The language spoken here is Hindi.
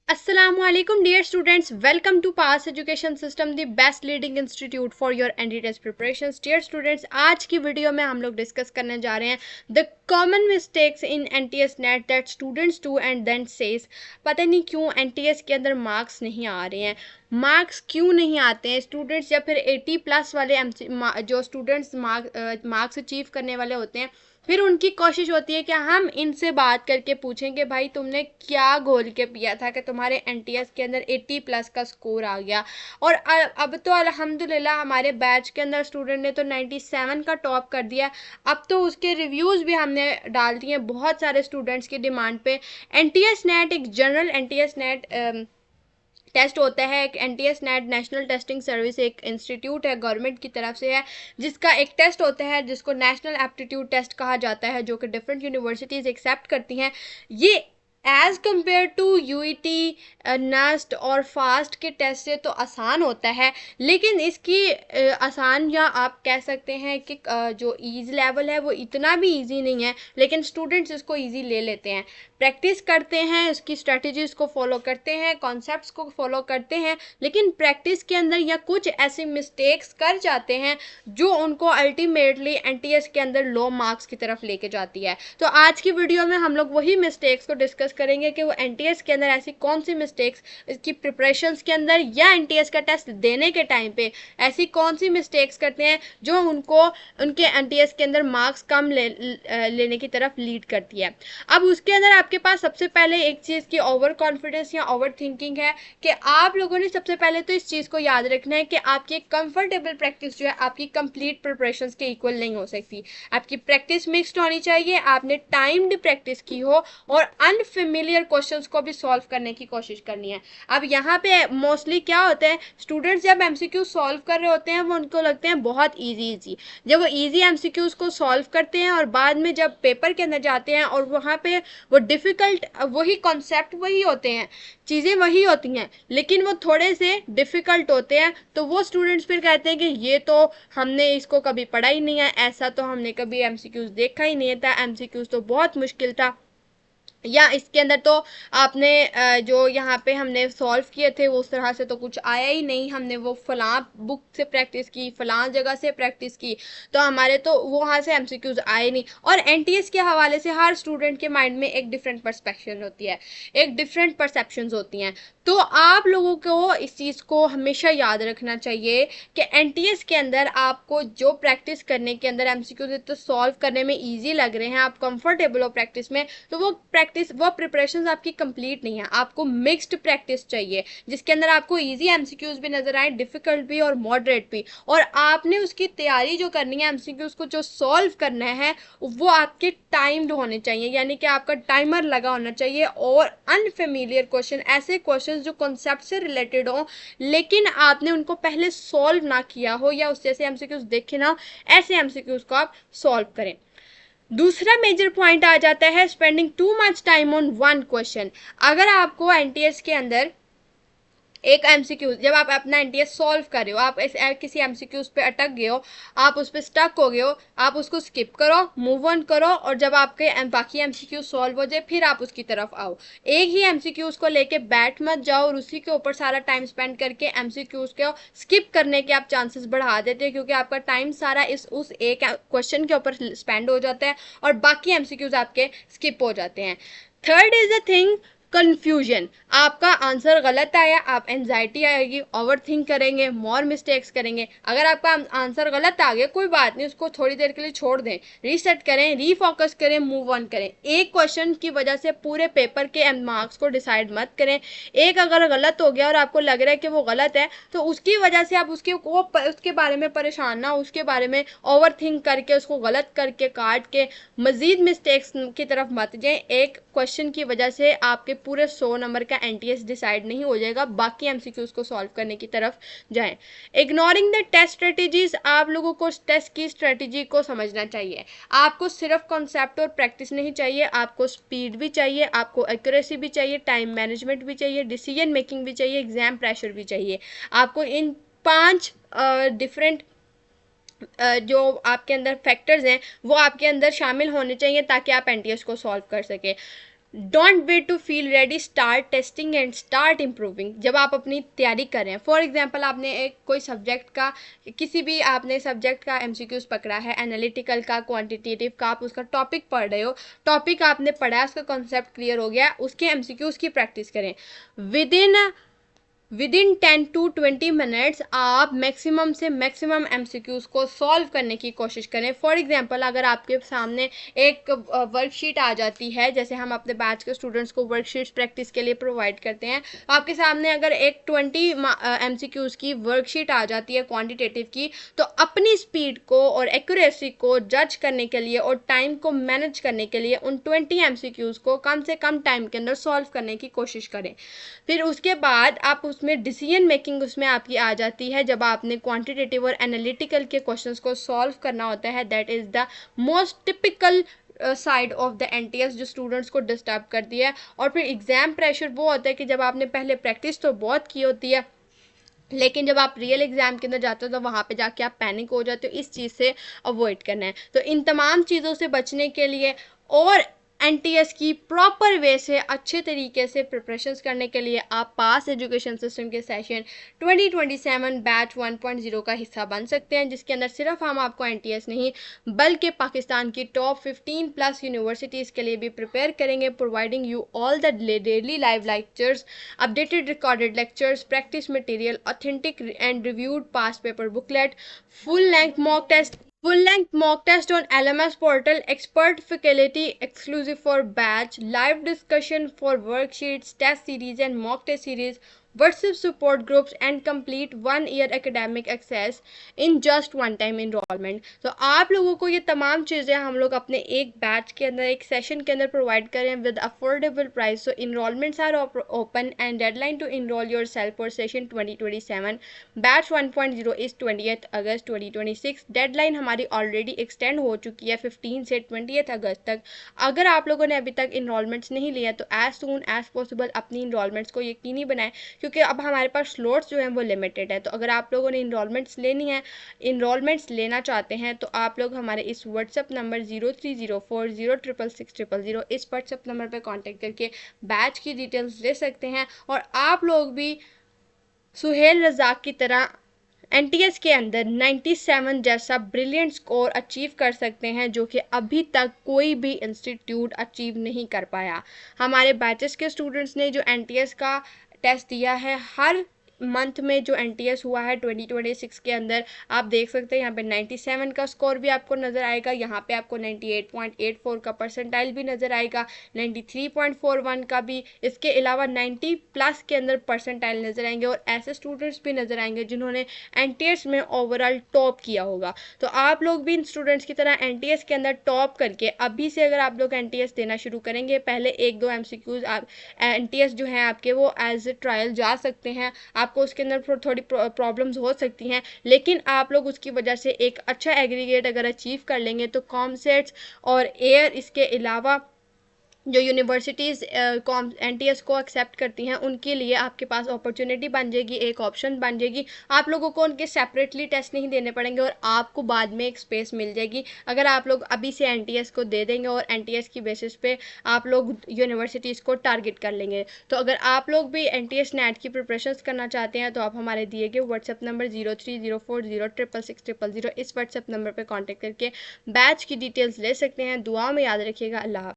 Assalamualaikum dear students, welcome to pass education system the best leading institute for your entry test preparations. Dear students, आज की वीडियो में हम लोग डिस्कस करने जा रहे हैं the common mistakes in NTS NAT that students do and then says. पता नहीं क्यों एनटीएस के अंदर मार्क्स नहीं आ रहे हैं, मार्क्स क्यों नहीं आते हैं स्टूडेंट्स, या फिर 80+ वाले जो स्टूडेंट्स मार्क्स अचीव करने वाले होते हैं, फिर उनकी कोशिश होती है कि हम इनसे बात करके पूछें कि भाई तुमने क्या घोल के पिया था कि तुम्हारे एनटीएस के अंदर 80+ का स्कोर आ गया। और अब तो अल्हम्दुलिल्लाह हमारे बैच के अंदर स्टूडेंट ने तो 97 का टॉप कर दिया। अब तो उसके रिव्यूज़ भी हमने डाल दिए बहुत सारे स्टूडेंट्स की डिमांड पे। एनटीएस नेट एक जनरल एनटीएस नेट टेस्ट होता है, एक NTS net national testing service एक इंस्टीट्यूट है, गवर्नमेंट की तरफ से है, जिसका एक टेस्ट होता है जिसको नेशनल एप्टीट्यूड टेस्ट कहा जाता है, जो कि डिफरेंट यूनिवर्सिटीज़ एक्सेप्ट करती हैं। ये as compare to UET, NUST और फास्ट के टेस्ट से तो आसान होता है, लेकिन इसकी आसान या आप कह सकते हैं कि जो ईज़ लेवल है वो इतना भी ईजी नहीं है, लेकिन स्टूडेंट्स इसको ईजी ले लेते हैं, प्रैक्टिस करते हैं, उसकी स्ट्रेटजीज़ को फॉलो करते हैं, कॉन्सेप्ट्स को फॉलो करते हैं, लेकिन प्रैक्टिस के अंदर या कुछ ऐसे मिस्टेक्स कर जाते हैं जो उनको अल्टीमेटली एनटीएस के अंदर लो मार्क्स की तरफ लेके जाती है। तो आज की वीडियो में हम लोग वही मिस्टेक्स को डिस्कस करेंगे कि वो एनटीएस के अंदर ऐसी कौन सी मिस्टेक्स इसकी प्रिपरेशंस के अंदर या एनटीएस का टेस्ट देने के टाइम पे ऐसी कौन सी मिस्टेक्स करते हैं जो उनको उनके एनटीएस के अंदर मार्क्स कम लेने की तरफ लीड करती है। अब उसके अंदर आपके पास सबसे पहले एक चीज़ की ओवर कॉन्फिडेंस या ओवर थिंकिंग है कि आप लोगों ने सबसे पहले तो इस चीज़ को याद रखना है कि आपकी कंफर्टेबल प्रैक्टिस जो है आपकी कंप्लीट प्रिपरेशंस के इक्वल नहीं हो सकती। आपकी प्रैक्टिस मिक्स्ड होनी चाहिए, आपने टाइम्ड प्रैक्टिस की हो और अनफेमिलियर क्वेश्चंस को भी सॉल्व करने की कोशिश करनी है। अब यहाँ पे मोस्टली क्या होता है, स्टूडेंट्स जब एमसीक्यू सॉल्व कर रहे होते हैं वो उनको लगते हैं बहुत ईजी, जब वो ईजी एमसीक्यूज को सॉल्व करते हैं और बाद में जब पेपर के अंदर जाते हैं और वहाँ पे वो डिफ़िकल्ट, वही कॉन्सेप्ट वही होते हैं, चीज़ें वही होती हैं, लेकिन वो थोड़े से डिफ़िकल्ट होते हैं, तो वो स्टूडेंट्स फिर कहते हैं कि ये तो हमने इसको कभी पढ़ा ही नहीं है, ऐसा तो हमने कभी एमसीक्यूज देखा ही नहीं था, एमसीक्यूज तो बहुत मुश्किल था, या इसके अंदर तो आपने जो यहाँ पे हमने सॉल्व किए थे वो उस तरह से तो कुछ आया ही नहीं, हमने वो फलां बुक से प्रैक्टिस की, फलां जगह से प्रैक्टिस की, तो हमारे तो वहाँ से एमसीक्यूज आए नहीं। और एनटीएस के हवाले से हर स्टूडेंट के माइंड में एक डिफरेंट पर्सपेक्शन होती है, एक डिफरेंट परसेप्शंस होती हैं, तो आप लोगों को इस चीज़ को हमेशा याद रखना चाहिए कि एनटीएस के अंदर आपको जो प्रैक्टिस करने के अंदर एमसीक्यूज तो सॉल्व करने में ईजी लग रहे हैं, आप कंफर्टेबल हो प्रैक्टिस में, तो वो प्रिपरेशन आपकी कंप्लीट नहीं है। आपको मिक्स्ड प्रैक्टिस चाहिए जिसके अंदर आपको इजी एमसीक्यूज भी नजर आए, डिफिकल्ट भी और मॉडरेट भी, और आपने उसकी तैयारी जो करनी है एमसीक्यूज को जो सॉल्व करना है वो आपके टाइम्ड होने चाहिए, यानी कि आपका टाइमर लगा होना चाहिए, और अनफेमिलियर क्वेश्चन, ऐसे क्वेश्चन जो कॉन्सेप्ट से रिलेटेड हो लेकिन आपने उनको पहले सॉल्व ना किया हो या उस जैसे एमसीक्यूज देखे ना, ऐसे एमसीक्यूज को आप सॉल्व करें। दूसरा मेजर पॉइंट आ जाता है spending too much time on one question. अगर आपको एनटीएस के अंदर एक एमसीक्यू, जब आप अपना एनटीएस सॉल्व कर रहे हो, आप किसी एमसीक्यूज पे अटक गए हो, आप उस पर स्टक हो गए हो, आप उसको स्किप करो, मूव ऑन करो, और जब आपके बाकी एमसीक्यू सॉल्व हो जाए फिर आप उसकी तरफ आओ। एक ही एमसीक्यूज को लेके बैठ मत जाओ और उसी के ऊपर सारा टाइम स्पेंड करके एमसीक्यूज को स्किप करने के आप चांसेस बढ़ा देते हैं, क्योंकि आपका टाइम सारा उस एक क्वेश्चन के ऊपर स्पेंड हो जाता है और बाकी एमसीक्यूज आपके स्किप हो जाते हैं। Third is the thing, confusion. आपका आंसर गलत आया, आप एंजाइटी आएगी, ओवर थिंक करेंगे, मोर मिस्टेक्स करेंगे। अगर आपका आंसर गलत आ गया कोई बात नहीं, उसको थोड़ी देर के लिए छोड़ दें, रीसेट करें, रीफोकस करें, मूव ऑन करें। एक क्वेश्चन की वजह से पूरे पेपर के मार्क्स को डिसाइड मत करें। एक अगर गलत हो गया और आपको लग रहा है कि वो गलत है तो उसकी वजह से आप उसके बारे में परेशान ना, उसके बारे में ओवर थिंक करके उसको गलत करके काट के मजीद मिस्टेक्स की तरफ मत जाएं। एक क्वेश्चन की वजह से आपके पूरे 100 नंबर का एनटीएस डिसाइड नहीं हो जाएगा, बाकी एमसीक्यूज को सॉल्व करने की तरफ जाएं। इग्नोरिंग द टेस्ट स्ट्रेटेजीज, आप लोगों को टेस्ट की स्ट्रेटेजी को समझना चाहिए। आपको सिर्फ कॉन्सेप्ट और प्रैक्टिस नहीं चाहिए, आपको स्पीड भी चाहिए, आपको एक्यूरेसी भी चाहिए, टाइम मैनेजमेंट भी चाहिए, डिसीजन मेकिंग भी चाहिए, एग्जाम प्रेशर भी चाहिए। आपको इन 5 डिफरेंट जो आपके अंदर फैक्टर्स हैं वो आपके अंदर शामिल होने चाहिए ताकि आप एनटीएस को सॉल्व कर सकें। Don't wait to feel ready, start testing and start improving. जब आप अपनी तैयारी कर रहे हैं, फॉर एग्जांपल आपने एक कोई सब्जेक्ट का, किसी भी आपने सब्जेक्ट का एमसीक्यूज पकड़ा है, एनालिटिकल का, क्वांटिटेटिव का, आप उसका टॉपिक पढ़ रहे हो, टॉपिक आपने पढ़ा है, उसका कॉन्सेप्ट क्लियर हो गया, उसके एमसीक्यूज की प्रैक्टिस करें। विदिन 10 to 20 मिनट्स आप मैक्सिमम से मैक्सिमम एमसीक्यूज को सॉल्व करने की कोशिश करें। फॉर एग्जांपल अगर आपके सामने एक वर्कशीट आ जाती है, जैसे हम अपने बैच के स्टूडेंट्स को वर्कशीट्स प्रैक्टिस के लिए प्रोवाइड करते हैं, आपके सामने अगर एक 20 एमसीक्यूज की वर्कशीट आ जाती है क्वांटिटेटिव की, तो अपनी स्पीड को और एक्यूरेसी को जज करने के लिए और टाइम को मैनेज करने के लिए उन 20 एमसीक्यूज को कम से कम टाइम के अंदर सॉल्व करने की कोशिश करें। फिर उसके बाद आप उसमें डिसीजन मेकिंग उसमें आपकी आ जाती है, जब आपने क्वांटिटेटिव और एनालिटिकल के क्वेश्चंस को सॉल्व करना होता है। That is the most typical side of the NTS जो स्टूडेंट्स को डिस्टर्ब करती है। और फिर एग्जाम प्रेशर वो होता है कि जब आपने पहले प्रैक्टिस तो बहुत की होती है, लेकिन जब आप रियल एग्जाम के अंदर जाते हो तो वहाँ पे जाके आप पैनिक हो जाते हो। इस चीज़ से अवॉइड करना है। तो इन तमाम चीज़ों से बचने के लिए और एनटीएस की प्रॉपर वे से अच्छे तरीके से प्रिपरेशंस करने के लिए आप पास एजुकेशन सिस्टम के सेशन 2027 बैच 1.0 का हिस्सा बन सकते हैं, जिसके अंदर सिर्फ हम आपको एनटीएस नहीं बल्कि पाकिस्तान की टॉप 15 प्लस यूनिवर्सिटीज़ के लिए भी प्रिपेयर करेंगे, providing you all the daily live lectures, updated recorded lectures, practice material, authentic and reviewed past paper booklet, full length mock test on LMS portal, expert faculty exclusive for batch, live discussion for worksheets, test series and mock test series, WhatsApp support groups and complete 1 year academic access in just one time enrollment। तो आप लोगों को ये तमाम चीज़ें हम लोग अपने एक बैच के अंदर, एक सेशन के अंदर प्रोवाइड करें with affordable price. So enrollments are open and deadline to enroll yourself for session 2027 batch 1.0 is 20th August 2026। Deadline हमारी ऑलरेडी एक्सटेंड हो चुकी है 15 से 20th अगस्त तक। अगर आप लोगों ने अभी तक इनरोलमेंट्स नहीं लिया तो एज सून एज पॉसिबल अपनी इनरोलमेंट्स को यकीनी बनाएं, क्योंकि अब हमारे पास स्लॉट्स जो हैं वो लिमिटेड है। तो अगर आप लोगों ने इनरोलमेंट्स लेनी है, इनरोलमेंट्स लेना चाहते हैं, तो आप लोग हमारे इस व्हाट्सअप नंबर 0304066600 इस व्हाट्सअप नंबर पर कॉन्टेक्ट करके बैच की डिटेल्स ले सकते हैं। और आप लोग भी सुहेल रज़ाक की तरह एनटीएस के अंदर 97 जैसा ब्रिलियंट स्कोर अचीव कर सकते हैं, जो कि अभी तक कोई भी इंस्टीट्यूट अचीव नहीं कर पाया। हमारे बैचेस के स्टूडेंट्स ने जो एनटीएस का टेस्ट दिया है, हर मंथ में जो एनटीएस हुआ है 2026 के अंदर, आप देख सकते हैं यहाँ पे 97 का स्कोर भी आपको नज़र आएगा, यहाँ पे आपको 98.84 का परसेंटाइल भी नज़र आएगा, 93.41 का भी, इसके अलावा 90 प्लस के अंदर परसेंटाइल नज़र आएंगे। और ऐसे स्टूडेंट्स भी नज़र आएंगे जिन्होंने एनटीएस में ओवरऑल टॉप किया होगा। तो आप लोग भी इन स्टूडेंट्स की तरह एनटीएस के अंदर टॉप करके अभी से अगर आप लोग एनटीएस देना शुरू करेंगे, पहले 1-2 एमसीक्यूज आप एनटीएस जो हैं आपके वो एज ए ट्रायल जा सकते हैं। आपको उसके अंदर थोड़ी प्रॉब्लम्स हो सकती हैं, लेकिन आप लोग उसकी वजह से एक अच्छा एग्रीगेट अगर अचीव कर लेंगे तो कॉमसेट्स और एयर, इसके अलावा जो यूनिवर्सिटीज़ एनटीएस को एक्सेप्ट करती हैं, उनके लिए आपके पास अपॉर्चुनिटी बन जाएगी, एक ऑप्शन बन जाएगी। आप लोगों को उनके सेपरेटली टेस्ट नहीं देने पड़ेंगे और आपको बाद में एक स्पेस मिल जाएगी अगर आप लोग अभी से एनटीएस को दे देंगे और एनटीएस की बेसिस पे आप लोग यूनिवर्सिटीज़ को टारगेट कर लेंगे। तो अगर आप लोग भी एनटीएस नेट की प्रिपरेशंस करना चाहते हैं तो आप हमारे दिए गए व्हाट्सएप नंबर 0304066600 इस व्हाट्सएप नंबर पर कॉन्टेक्ट करके बैच की डिटेल्स ले सकते हैं। दुआ में याद रखिएगा। अल्लाह।